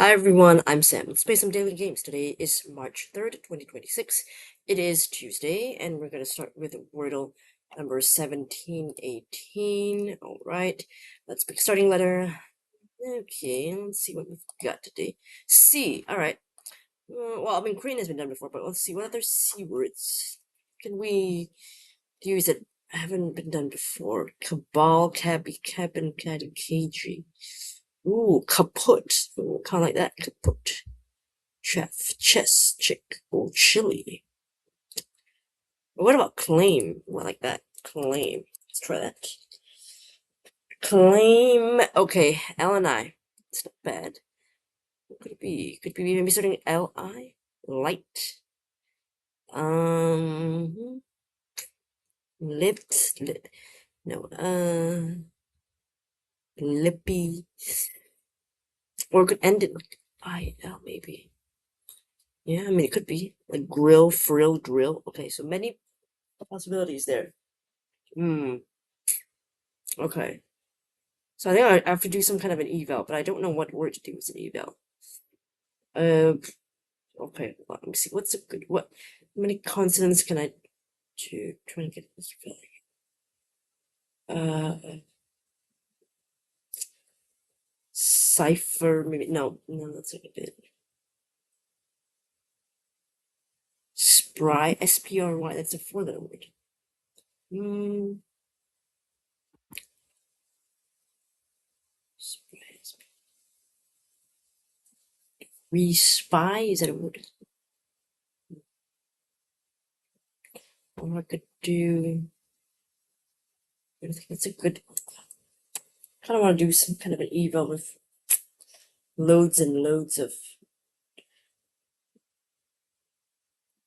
Hi everyone, I'm Sam. Let's play some daily games. Today is March 3rd, 2026. It is Tuesday, and we're going to start with Wordle number 1718. Alright, let's pick starting letter. Okay, let's see what we've got today. C, alright. Well, I mean, Korean has been done before, but let's see, what other C words can we use that haven't been done before? Cabal, cabby, cabin, caddy, cagey. Ooh, kaput. Ooh, kind of like that. Kaput. Chef, chess, chick, or chili. What about claim? I like that. Claim. Let's try that. Claim. Okay, L and I. It's not bad. What could it be? Could be maybe starting L I. Light. Lips. No. Lippy. Or it could end it like I L maybe. Yeah, I mean it could be like grill, frill, drill. Okay, so many possibilities there. Okay. So I think I have to do some kind of an eval, but I don't know what word to do as an eval. Okay, let me see. What's a good, how many consonants can I do? Try and get this feeling. Cipher, maybe, no, that's not a bit. Spry, S-P-R-Y, that's a four-letter word. Respy, is that a word? Or I could do, I think that's a good, I kind of want to do some kind of an eval with loads and loads of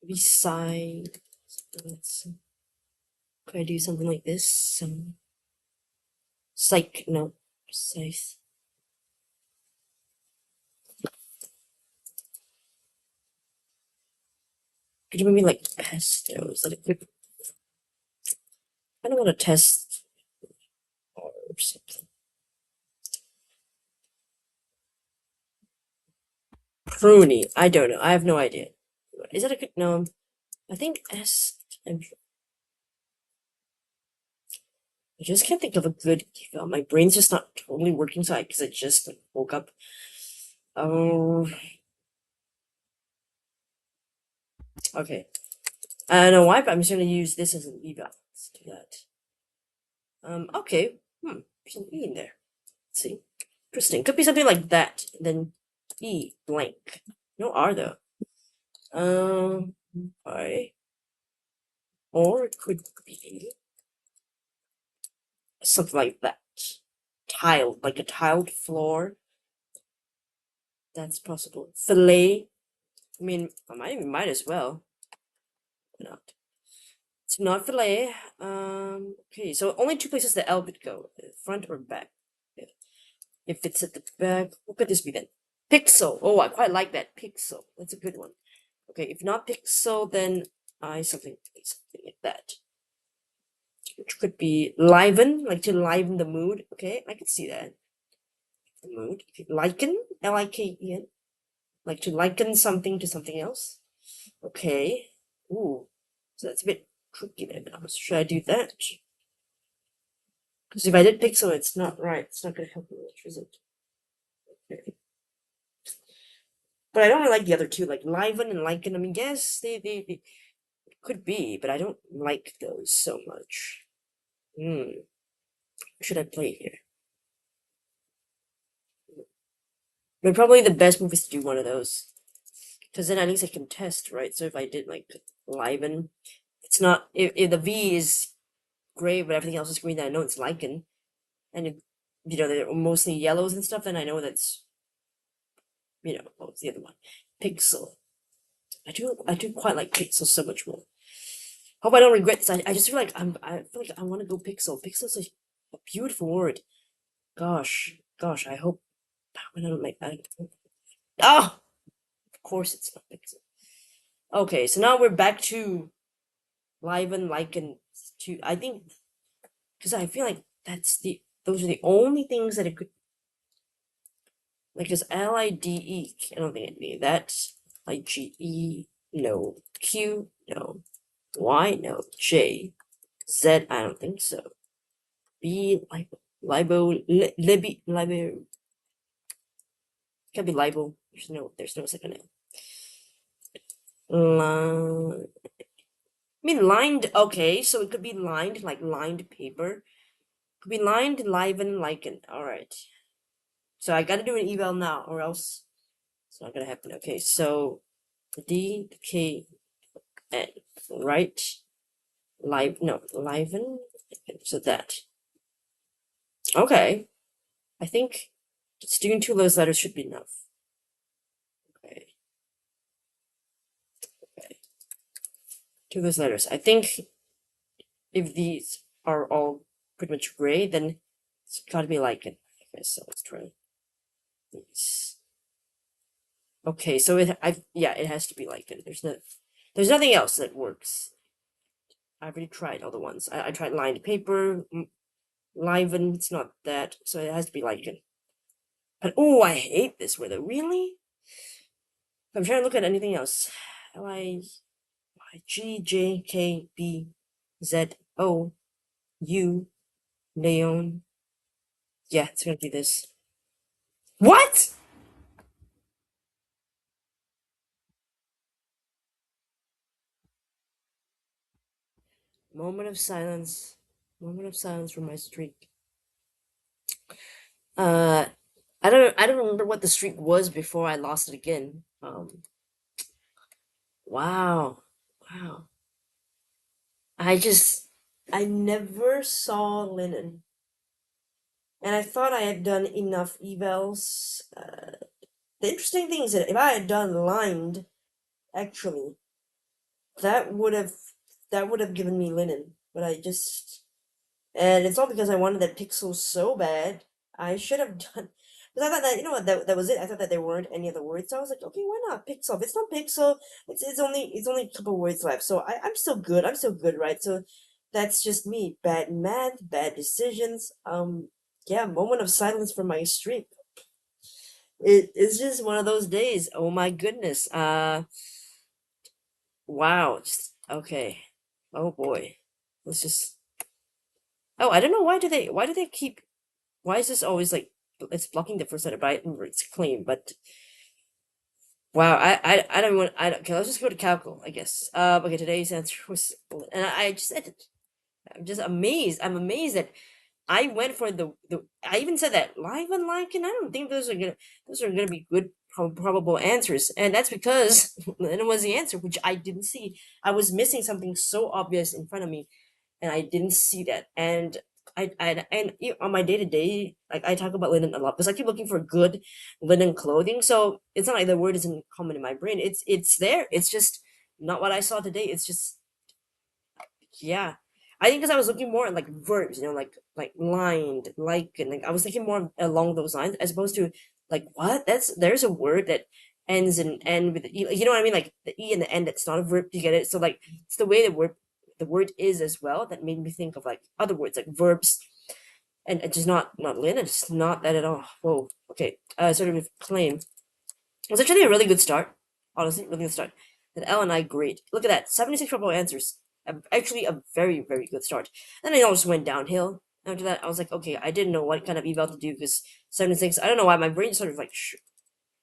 reside. Could I do something like this? Psych, no, precise. Could you maybe like pesto? Is that a good? I don't want to test or something. Pruny. I don't know. I have no idea. Is that a good? No. I think S. I just can't think of a good. My brain's just not totally working, so because I just woke up. Oh. Okay. I don't know why, but I'm just gonna use this as an eval. Let's do that. Okay. There's an E in there. Let's see. Interesting. Could be something like that. And then E blank. No R though. I. Or it could be something like that. Tiled, like a tiled floor. That's possible. Fillet. I mean, might as well. Why not? It's not fillet. Okay, so only two places the L would go, front or back. If it's at the back, what could this be then? Pixel. Oh, I quite like that. Pixel. That's a good one. Okay, if not pixel, then something like that. Which could be liven, like to liven the mood. Okay, I could see that. The mood. Liken, L-I-K-E-N. Like to liken something to something else. Okay. Ooh. So that's a bit tricky there now. Should I do that? Because if I did pixel, it's not right. It's not going to help me much, is it? Okay. But I don't really like the other two, like liven and liken. I mean, yes, they could be, but I don't like those so much. What should I play here? But probably the best move is to do one of those. Because then at least I can test, right? So if I did like liven, it's not, if the V is gray, but everything else is green, then I know it's lichen. And if, they're mostly yellows and stuff, then I know that's, what was the other one? Pixel. I do quite like Pixel so much more. Hope I don't regret this. I just feel like I feel like I want to go Pixel. Pixel's a beautiful word. Gosh, I hope I don't make that. Oh, of course it's not Pixel. Okay, so now we're back to live and lichen. To I think because I feel like those are the only things that it could Like, it's LIDE. I don't think it'd be that. IGE, no. Q, no. Y, no. J, Z, I don't think so. B, libo. Can't be libo. There's no second name. I mean, lined. Okay, so it could be lined, like lined paper. Could be lined, liven, lichen. All right. So I gotta do an eval now, or else it's not gonna happen. Okay, so D K N, right? Liven. So that. Okay, I think just doing 2 of those letters should be enough. Okay. 2 of those letters. I think if these are all pretty much gray, then it's gotta be lichen. Okay, so let's try these. Okay, so it has to be lichen. There's nothing else that works. I've already tried all the ones. I tried lined paper, liven. It's not that, so it has to be lichen. But oh, I hate this weather. Really? I'm trying to look at anything else. LIGJKBZO Leon. Yeah, it's gonna be this. What? Moment of silence. Moment of silence for my streak. I don't remember what the streak was before I lost it again. Wow. Wow. I never saw linen. And I thought I had done enough evals. The interesting thing is that if I had done lined, actually, that would have given me linen. But and it's all because I wanted that pixel so bad. I should have done, because I thought that, that was it. I thought that there weren't any other words. So I was like, okay, why not pixel? If it's not pixel, it's only a couple words left. So I'm still good. I'm still good, right? So that's just me. Bad math, bad decisions. Yeah, moment of silence for my streak. It is just one of those days. Oh my goodness. Wow. Okay. Oh boy. Let's just. Oh, I don't know why do they keep. Why is this always like it's blocking the first letter? But I remember it's clean. But wow, I don't want. Okay, let's just go to calcul, I guess. Okay, today's answer was, and I just said it. I'm just amazed. I'm amazed that I went for the. I even said that live and like, and I don't think those are gonna be good probable answers, and that's because it was the answer, which I didn't see. I was missing something so obvious in front of me, and I didn't see that. And on my day to day, like I talk about linen a lot because I keep looking for good linen clothing. So it's not like the word isn't common in my brain. It's there. It's just not what I saw today. It's just yeah. I think because I was looking more at like verbs, like lined, like, and like I was thinking more along those lines as opposed to like what? There's a word that ends in N with the E. Like, you know what I mean? Like the E and the N that's not a verb. You get it? So like it's the way the word is as well that made me think of like other words like verbs, and it's just not linen. It's not that at all. Whoa. Okay. Sort of claim. It was actually a really good start. Honestly, really good start. That L and I great. Look at that. 76 probable answers. Actually, a very, very good start. Then it all just went downhill. After that, I was like, okay, I didn't know what kind of eval to do because 76, I don't know why my brain sort of like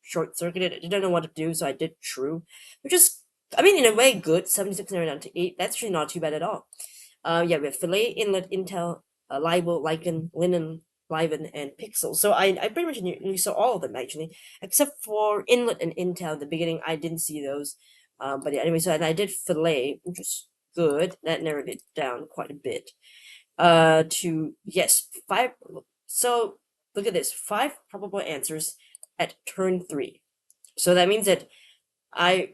short circuited. I didn't know what to do, so I did true, which is, I mean, in a way, good. 76 narrowed down to 8. That's actually not too bad at all. Yeah, we have fillet, inlet, intel, libel, lichen, linen, liven, and pixel. So I pretty much knew saw all of them actually, except for inlet and intel in the beginning. I didn't see those. But yeah, anyway, so and I did fillet, which was good. That narrowed it down quite a bit. To yes, 5. So look at this, 5 probable answers at turn 3. So that means that I,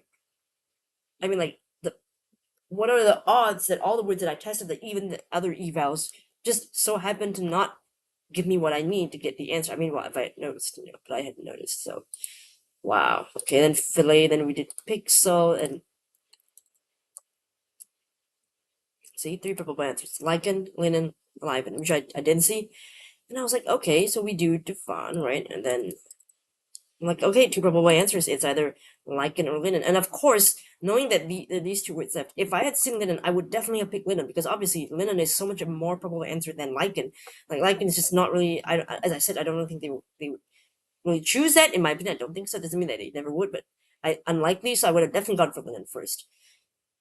I mean, like what are the odds that all the words that I tested, that even the other evals, just so happen to not give me what I need to get the answer? I mean, well, if I had noticed, but I hadn't noticed. So, wow. Okay, then fillet. Then we did pixel, and see 3 purple answers: lichen, linen, liven, which I didn't see. And I was like, okay, so we do define, right? And then I'm like, okay, two probable answers. It's either lichen or linen. And of course, knowing that these two words left, if I had seen linen, I would definitely have picked linen because obviously linen is so much a more probable answer than lichen. Like lichen is just not really. As I said, I don't really think they would really choose that. In my opinion, I don't think so. Doesn't mean that they never would, but unlikely. So I would have definitely gone for linen first.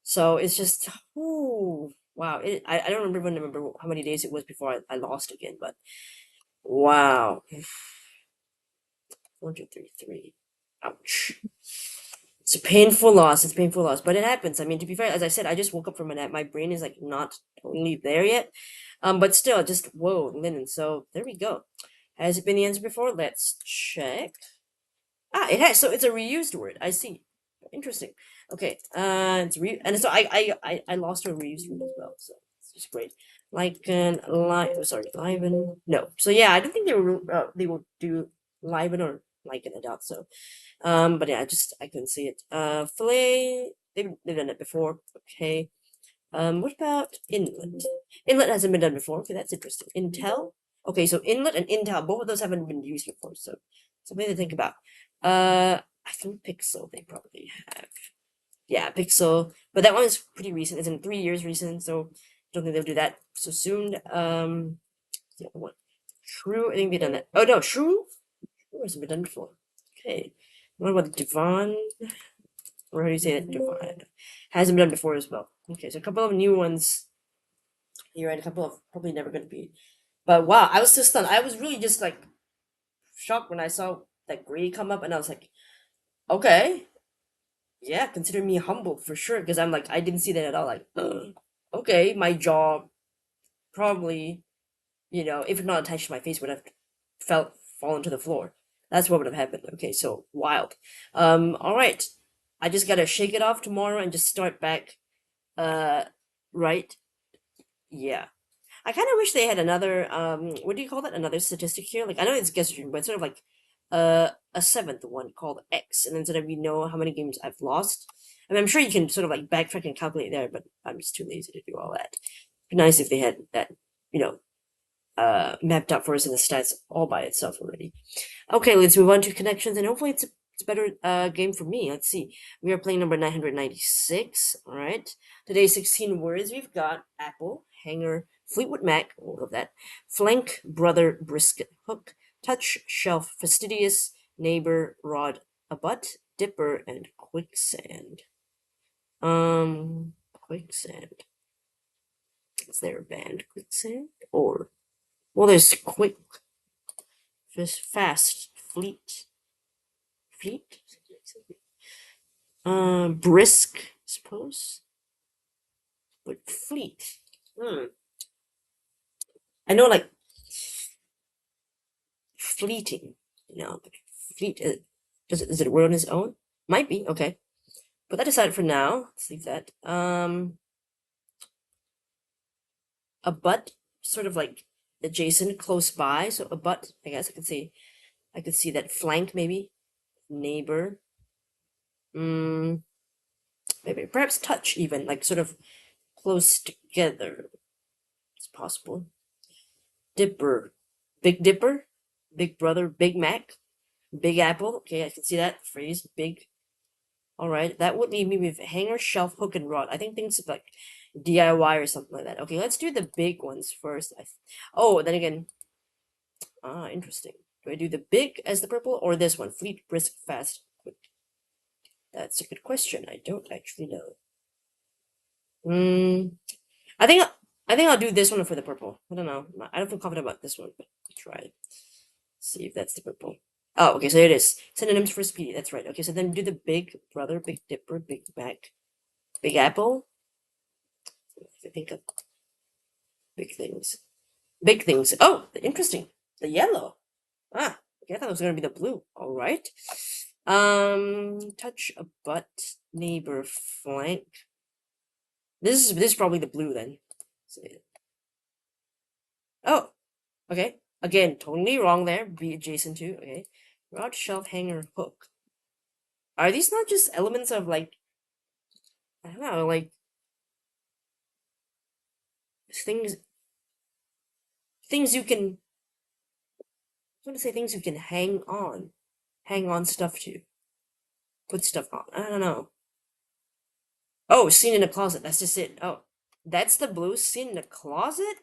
So it's just, oh wow. I don't remember how many days it was before I lost again, but wow. 433. Ouch. It's a painful loss. It's a painful loss, but it happens. I mean, to be fair, as I said, I just woke up from a nap. My brain is like not totally there yet. But still, just whoa, linen. So there we go. Has it been the answer before? Let's check. Ah, it has. So it's a reused word. I see. Interesting. Okay. It's and so I lost a reused word as well. So it's just great. Sorry, liven. No. So yeah, I don't think they will do liven or lichen. I doubt so. But yeah, I couldn't see it. Fillet. They've done it before. Okay. What about inlet? Inlet hasn't been done before. Okay, that's interesting. Intel. Okay, so inlet and intel, both of those haven't been used before, so something to think about. I think Pixel they probably have. Yeah, Pixel, but that one is pretty recent. It's in 3 years recent, so I don't think they'll do that so soon. The other one, Shrew. I think they've done that. Oh no, Shrew. Shrew hasn't been done before. Okay. What about Divan? Or how do you say that? Divan hasn't been done before as well. Okay, so a couple of new ones here and a couple of probably never going to be. But wow, I was just stunned. I was really just like shocked when I saw that gray come up, and I was like, okay, yeah, consider me humbled for sure, because I'm like, I didn't see that at all. Like, okay, my jaw probably, if not attached to my face, would have fallen to the floor. That's what would have happened. Okay, so wild. All right, I just gotta shake it off tomorrow and just start back. Right? Yeah. I kind of wish they had another what do you call that? Another statistic here. Like I know it's guessing, but sort of like a seventh one called X, and then sort of we know how many games I've lost. I mean, I'm sure you can sort of like backtrack and calculate there, but I'm just too lazy to do all that. It'd be nice if they had that, you know, mapped out for us in the stats all by itself already. Okay, let's move on to connections, and hopefully it's a better game for me. Let's see. We are playing number 996. All right. Today's 16 words. We've got apple, hanger, Fleetwood Mac, all of that, flank, brother, brisket, hook, touch, shelf, fastidious, neighbor, rod, a butt, dipper, and quicksand. Quicksand. Is there a band, quicksand? Or, well, there's quick, fast, fleet, fleet? Brisk, I suppose. But fleet. I know, like, fleeting, but fleet, is it a word on its own? Might be, okay. Put that aside for now. Let's leave that. A butt, sort of like adjacent, close by. So a butt, I guess I could see that flank maybe. Neighbor. Maybe perhaps touch even, like sort of close together. It's possible. Dipper. Big Dipper. Big Brother. Big Mac. Big Apple. Okay, I can see that phrase. Big. All right, that would leave me with hanger, shelf, hook, and rod. I think things like DIY or something like that. Okay, let's do the big ones first. Oh, then again, interesting. Do I do the big as the purple or this one? Fleet, brisk, fast, quick. That's a good question. I don't actually know. I think I'll do this one for the purple. I don't know. I don't feel confident about this one, but I'll try. See if that's the purple. Oh, okay, so it is. Synonyms for speedy. That's right. Okay, so then do the big brother, big dipper, big Mac, big apple. I think of big things. Big things. Oh, interesting. The yellow. Ah, okay, I thought it was gonna be the blue. All right. Touch a butt, neighbor, flank. This is probably the blue then. Oh, okay. Again, totally wrong there. Be adjacent to. Okay. Rod, shelf, hanger, hook. Are these not just elements of like, I don't know, like things you can, I want to say things you can hang on. hang on stuff to. Put stuff on. I don't know. Oh, seen in a closet. That's just it. Oh, that's the blue seen in a closet?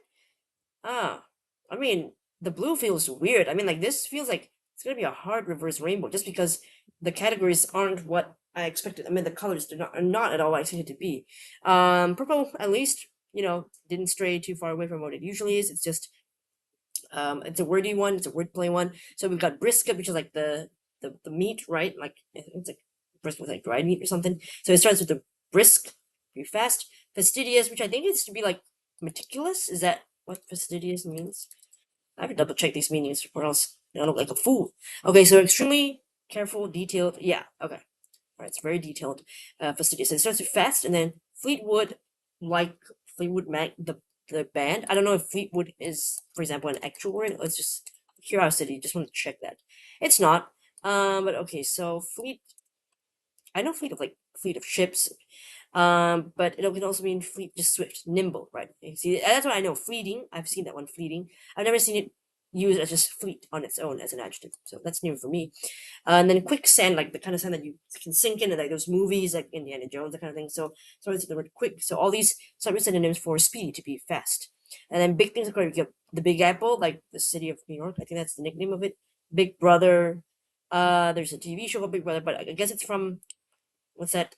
Ah, I mean, the blue feels weird. I mean, like, this feels like it's gonna be a hard reverse rainbow just because the categories aren't what I expected. I mean, the colors are not at all what I expected to be. Purple, at least, didn't stray too far away from what it usually is. It's just, it's a wordy one, it's a wordplay one. So we've got brisket, which is like the meat, right? Like, it's like brisket with like dried meat or something. So it starts with the brisk, be fast. Fastidious, which I think is to be like meticulous. Is that what fastidious means? I have to double check these meanings or else I look like a fool. Okay, so extremely careful, detailed. Yeah, okay. All right, it's very detailed. Fastidious. So it starts with fast and then Fleetwood, like Fleetwood Mac, the band. I don't know if Fleetwood is, for example, an actual word. It's just curiosity. Just want to check that. It's not. But okay, so fleet. I know fleet of like fleet of ships, but it can also mean fleet, just swift, nimble, right? You see, that's what I know. Fleeting, I've seen that one, fleeting. I've never seen it used as just fleet on its own as an adjective, so that's new for me. And then quicksand, like the kind of sand that you can sink in, like those movies, like Indiana Jones, that kind of thing. So it's the word quick. So all these separate synonyms for speedy, to be fast. And then big things, of course, you get the Big Apple, like the city of New York. I think that's the nickname of it. Big Brother. There's a TV show called Big Brother, but I guess it's from what's that?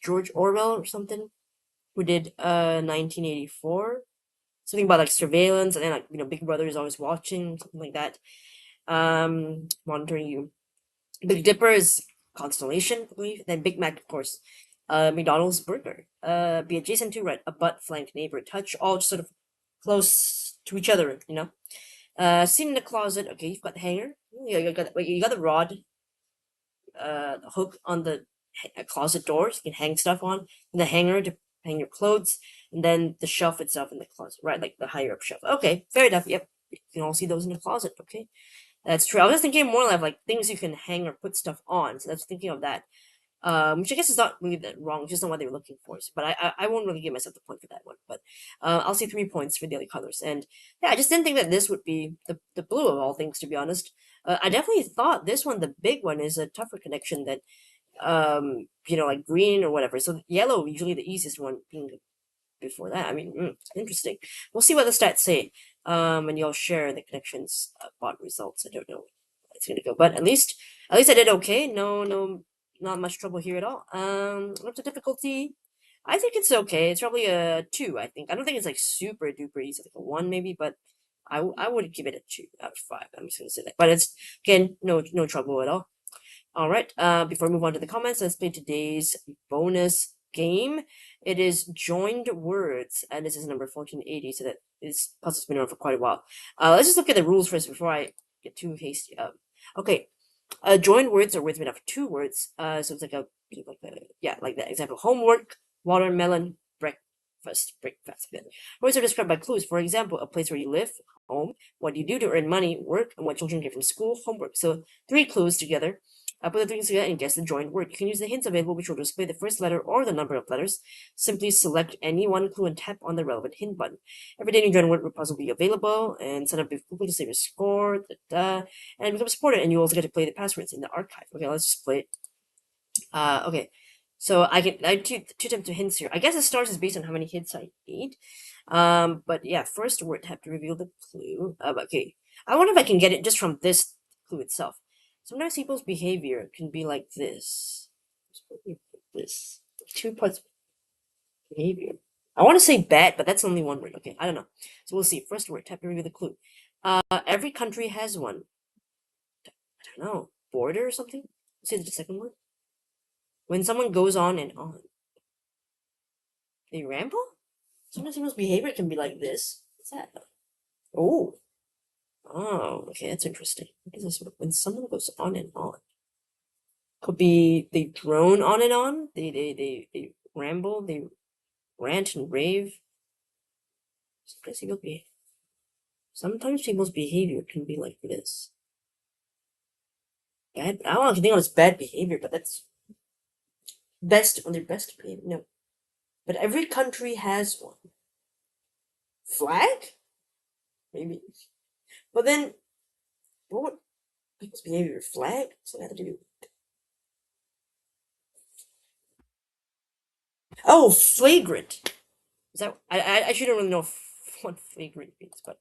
George Orwell or something, who did 1984. Something about like surveillance, and then like Big Brother is always watching, something like that. Monitoring you. Big Dipper is constellation, I believe. Then Big Mac, of course. McDonald's burger. Be adjacent to, right? A butt, flank, neighbor, touch, all just sort of close to each other. Seen in the closet. Okay, you've got the hanger. You got the rod, hook on the closet doors. You can hang stuff on, and the hanger to hang your clothes, and then the shelf itself in the closet, right? Like the higher up shelf. Okay, fair enough. Yep, you can all see those in the closet. Okay, that's true. I was thinking more like things you can hang or put stuff on. So I was thinking of that. Which I guess is not really that wrong, it's just not what they were looking for. So, but I won't really give myself the point for that one. But I'll say 3 points for the other colors. And yeah, I just didn't think that this would be the blue of all things, to be honest. I definitely thought this one, the big one, is a tougher connection than like green or whatever. So yellow usually the easiest one being before that. I mean, interesting. We'll see what the stats say. And you'll share the connections bot results. I don't know how it's gonna go, but at least I did okay. No, not much trouble here at all. What's the difficulty? I think it's okay. It's probably a 2. I think. I don't think it's like super duper easy, like a 1 maybe, but I would give it a 2 out of 5. I'm just gonna say that. But it's again no trouble at all. All right. Before we move on to the comments, let's play today's bonus game. It is joined words, and this is number 1480. So that is puzzle's been around for quite a while. Let's just look at the rules first before I get too hasty. Okay. Joined words are words made of 2 words. So it's like like that example: homework, watermelon, breakfast. Words are described by clues. For example, a place where you live, home, what you do to earn money, work, and what children get from school, homework. So 3 clues together. Put the 3 together and guess the joined word. You can use the hints available, which will display the first letter or the number of letters. Simply select any one clue and tap on the relevant hint button. Every day, new joined word puzzle will be available, and sign up quickly to save your score. And become a supporter, and you also get to play the passwords in the archive. Okay, let's just play it. Okay. So I two attempts to hints here. I guess the stars is based on how many hits I need. But yeah, first word have to reveal the clue. Okay. I wonder if I can get it just from this clue itself. Sometimes people's behavior can be like this. This 2 parts behavior. I want to say bad, but that's only 1 word. Okay, I don't know. So we'll see. First word, have to reveal the clue. Every country has one. I don't know. Border or something? Say the second word. When someone goes on and on. They ramble? Sometimes people's behavior can be like this. What's that? Oh. Oh, okay, that's interesting. What is this? When someone goes on and on. Could be they drone on and on. They ramble, they rant and rave. Sometimes people's behavior can be like this. Bad. I don't know if you think it's bad behavior, but that's best on their best behavior. No. But every country has one. Flag? Maybe. But then, what? People's behavior flag? So that to do. Oh, flagrant. Is that I actually don't really know what flagrant means, but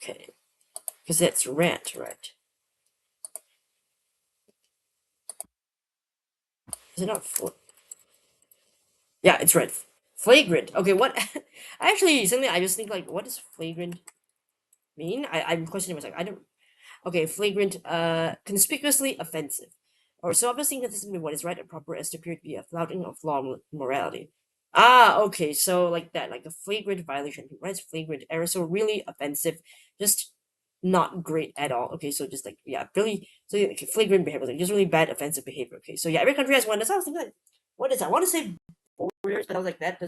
okay, because that's rant, right? Is it not? Yeah, it's red. Flagrant. Okay, what? Actually, something I just think like, what does flagrant mean? I'm questioning myself. I don't. Okay, flagrant, conspicuously offensive, or so obviously inconsistent with what is right and proper as to appear to be a flouting of law and morality. Ah, okay, so like that, like a flagrant violation, right? Flagrant error, so really offensive, just not great at all. Okay, so just like yeah, really, so yeah, okay, flagrant behavior, like just really bad offensive behavior. Okay, so yeah, every country has one. That's how I was thinking. Like, what is that? I want to say borders, but I was like that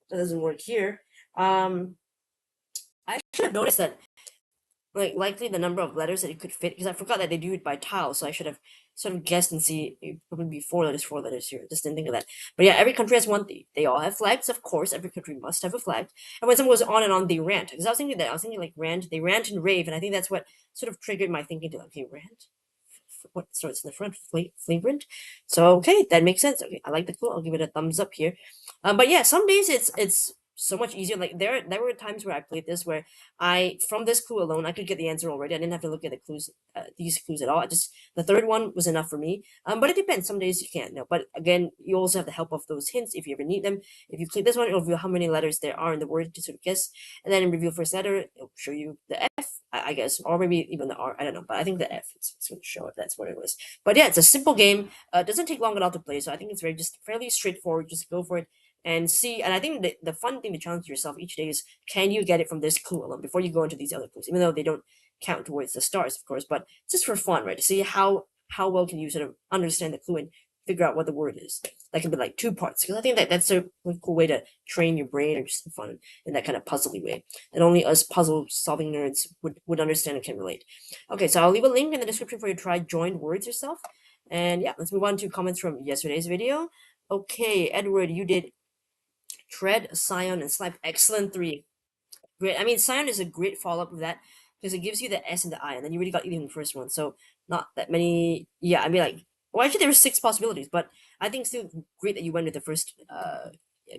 doesn't work here. I should have noticed that like likely the number of letters that it could fit because I forgot that they do it by tile, so I should have sort of guessed and see it probably be four letters here. Just didn't think of that. But yeah, every country has one thing. They all have flags, of course. Every country must have a flag. And when someone goes on and on, they rant. Because I was thinking that I was thinking like rant, they rant and rave, and I think that's what sort of triggered my thinking to like, okay, rant. What starts in the front? Flagrant. So okay, that makes sense. Okay, I like the clue. I'll give it a thumbs up here. But yeah, some days it's so much easier. Like there were times where I played this where I from this clue alone I could get the answer already. I didn't have to look at the clues, these clues at all. I just the third one was enough for me. But it depends. Some days you can't. No, but again, you also have the help of those hints if you ever need them. If you click this one, it'll reveal how many letters there are in the word to sort of guess, and then in reveal first letter, it'll show you the F, I guess, or maybe even the R. I don't know, but I think the F. It's going to show if that's what it was. But yeah, it's a simple game. It doesn't take long at all to play, so I think it's very just fairly straightforward. Just go for it and see. And I think the fun thing to challenge yourself each day is can you get it from this clue alone before you go into these other clues, even though they don't count towards the stars, of course. But just for fun, right? To see how well can you sort of understand the clue and figure out what the word is. That can be like two parts because I think that's a really cool way to train your brain or just fun in that kind of puzzly way that only us puzzle solving nerds would understand and can relate. Okay, so I'll leave a link in the description for you to try joined words yourself. And yeah, let's move on to comments from yesterday's video. Okay, Edward, you did tread, scion, and slap. Excellent three. Great. I mean, scion is a great follow up of that because it gives you the S and the I, and then you already got even the first one. So not that many. Yeah, I mean, like, well, actually, there were six possibilities, but I think still great that you went with the first.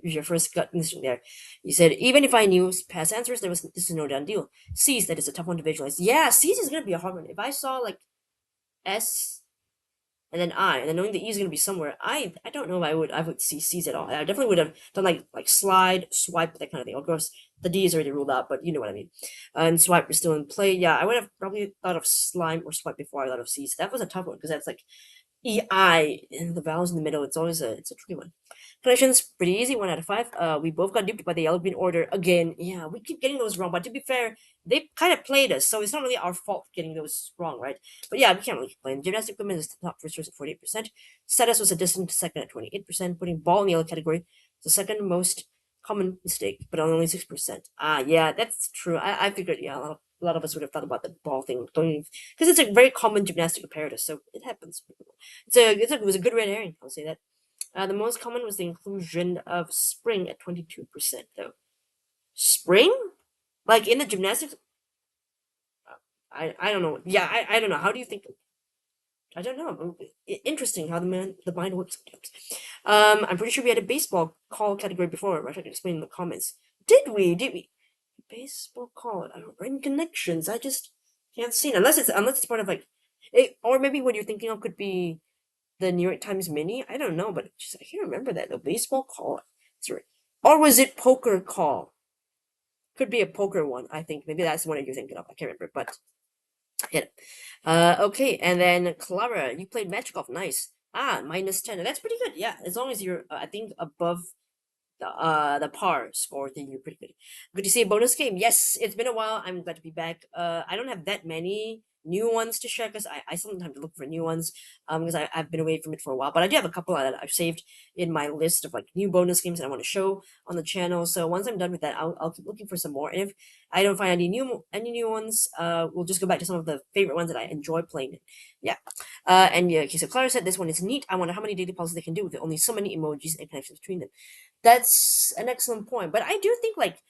Your first gut instinct there. You said even if I knew past answers, this is no done deal. C's that is a tough one to visualize. Yeah, C's is gonna be a hard one. If I saw like S and then I, and then knowing the E is gonna be somewhere, I don't know if I would see C's at all. I definitely would have done like slide, swipe, that kind of thing. Of course, the D is already ruled out, but you know what I mean. And swipe is still in play. Yeah, I would have probably thought of slime or swipe before I thought of C's. That was a tough one because that's like EI and the vowels in the middle. It's a tricky one. Connections pretty easy, 1 out of 5. We both got duped by the yellow green order again. Yeah, we keep getting those wrong, but to be fair, they kind of played us, so it's not really our fault getting those wrong, right? But yeah, we can't really complain. Gymnastic equipment is the top first choice at 48%. Status was a distant second at 28%. Putting ball in the yellow category, the second most common mistake, but on only 6%. Ah, yeah, that's true. I figured, yeah, a lot of us would have thought about the ball thing, because it's a very common gymnastic apparatus, so it happens. It was a good red herring. I'll say that. The most common was the inclusion of spring at 22%, though. Spring? Like in the gymnastics? I don't know. Yeah, I don't know. How do you think? I don't know. Interesting how the mind works sometimes. I'm pretty sure we had a baseball call category before. I should explain in the comments. Did we? Did we? Baseball call. I don't in connections. I just can't see it unless it's part of like, or maybe what you're thinking of could be the New York Times Mini. I don't know, but just, I can't remember that. The baseball call. Sorry. Or was it poker call? Could be a poker one. I think maybe that's the one you're thinking of. I can't remember, but yeah. Okay, and then Clara, you played Magic Golf. Nice. Ah, -10. That's pretty good. Yeah, as long as you're, I think, above the par score, then you're pretty good. Good to see a bonus game. Yes, it's been a while. I'm glad to be back. I don't have that many new ones to share because I still don't have to look for new ones because I've been away from it for a while, but I do have a couple that I've saved in my list of like new bonus games that I want to show on the channel. So once I'm done with that, I'll keep looking for some more, and if I don't find any new ones, we'll just go back to some of the favorite ones that I enjoy playing. Yeah. And yeah, okay, so Clara said this one is neat. I wonder how many daily puzzles they can do with only so many emojis and connections between them. That's an excellent point. But I do think, like,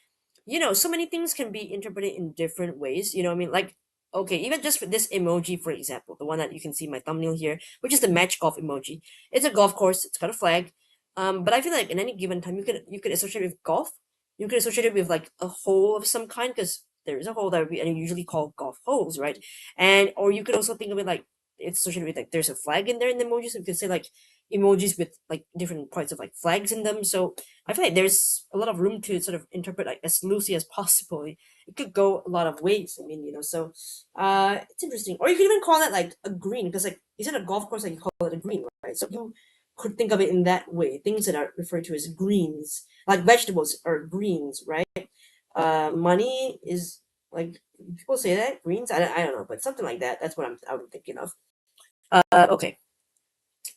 so many things can be interpreted in different ways. You know what I mean? Like, Okay, even just for this emoji, for example, the one that you can see in my thumbnail here, which is the match golf emoji. It's a golf course. It's got a flag. But I feel like in any given time, you could associate it with golf. You could associate it with like a hole of some kind, because there is a hole that we usually call golf holes, right? And or you could also think of it like it's associated with like there's a flag in there in the emojis. So you could say like emojis with like different parts of like flags in them. So I feel like there's a lot of room to sort of interpret like as loosely as possible. It could go a lot of ways. I mean, so it's interesting. Or you could even call it like a green, because like you said a golf course, like you call it a green, right? So you could think of it in that way. Things that are referred to as greens, like vegetables are greens, right? Money is like people say that greens. I don't know, but something like that. That's what I'm thinking of. Okay.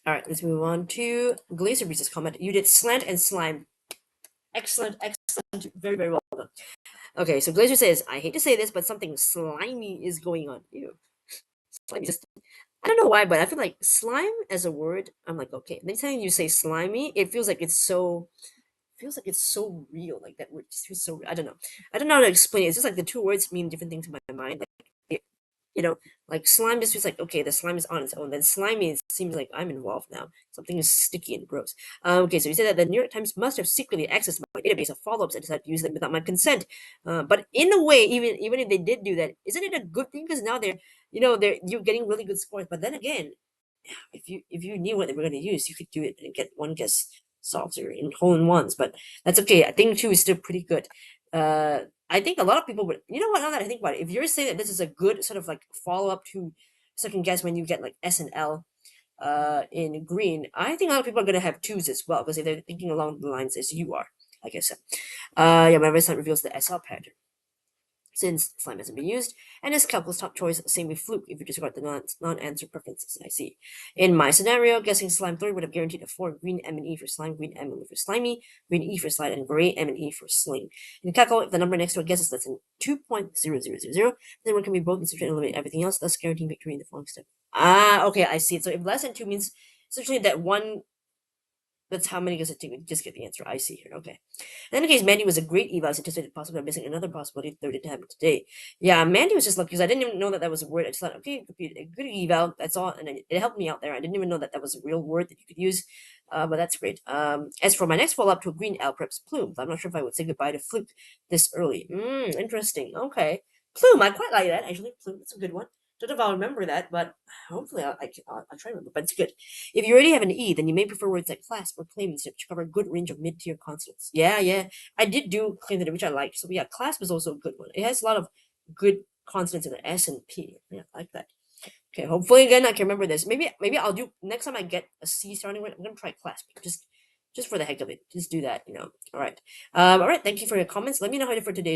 All right, let's move on to Glazer Breeze's comment. You did slant and slime. Excellent, excellent, very, very well done. Okay, so Glazer says, I hate to say this, but something slimy is going on. Ew. Slimy. Just, I don't know why, but I feel like slime as a word, I'm like, okay. Anytime you say slimy, it feels like it's so real. Like that word just feels so real. I don't know. I don't know how to explain it. It's just like the two words mean different things in my mind. Like it, you know, like slime just feels like okay, the slime is on its own. Then slimy it seems like I'm involved now. Something is sticky and gross. Okay, so you said that the New York Times must have secretly accessed my database of follow-ups and decided to use them without my consent. But in a way, even if they did do that, isn't it a good thing? Because now you're getting really good scores. But then again, if you knew what they were going to use, you could do it and get one guess solved or in hole in ones. But that's okay. I think two is still pretty good. I think a lot of people would. You know what? Now that I think about it, if you're saying that this is a good sort of like follow up to second guess when you get like S and L in green, I think a lot of people are going to have twos as well, because if they're thinking along the lines as you are, like I said. Yeah, my result reveals the SL pattern since slime hasn't been used, and is calculus top choice, same with fluke if you disregard the non-answer preferences. I see. In my scenario, guessing slime 3 would have guaranteed a 4 green M and E for slime, green M and E for slimy, green E for slide, and gray M and E for sling. In calcul, if the number next to it guesses less than 2.0000, then one can be both and subtract and eliminate everything else, thus guaranteeing victory in the following step. Ah, okay, I see it. So if less than 2 means essentially that one, that's how many does it take? We just get the answer. I see here. Okay. In any case, Mandy was a great eval. I was anticipated possibly I'm missing another possibility that didn't happen today. Yeah, Mandy was just lucky because I didn't even know that that was a word. I just thought, okay, it could be a good eval. That's all, and it helped me out there. I didn't even know that that was a real word that you could use. But that's great. As for my next follow-up to a green L, perhaps plume. I'm not sure if I would say goodbye to fluke this early. Interesting. Okay, plume. I quite like that actually. Plume. That's a good one. Don't know if I'll remember that, but hopefully I'll try to remember. But it's good. If you already have an E, then you may prefer words like clasp or claim instead, which cover a good range of mid-tier consonants. Yeah. I did do claim today, which I like. So yeah, clasp is also a good one. It has a lot of good consonants in the S and P. Yeah, I like that. Okay, hopefully again I can remember this. Maybe I'll do next time I get a C starting with. I'm gonna try clasp. Just for the heck of it. Just do that. All right. All right. Thank you for your comments. Let me know how you did for today's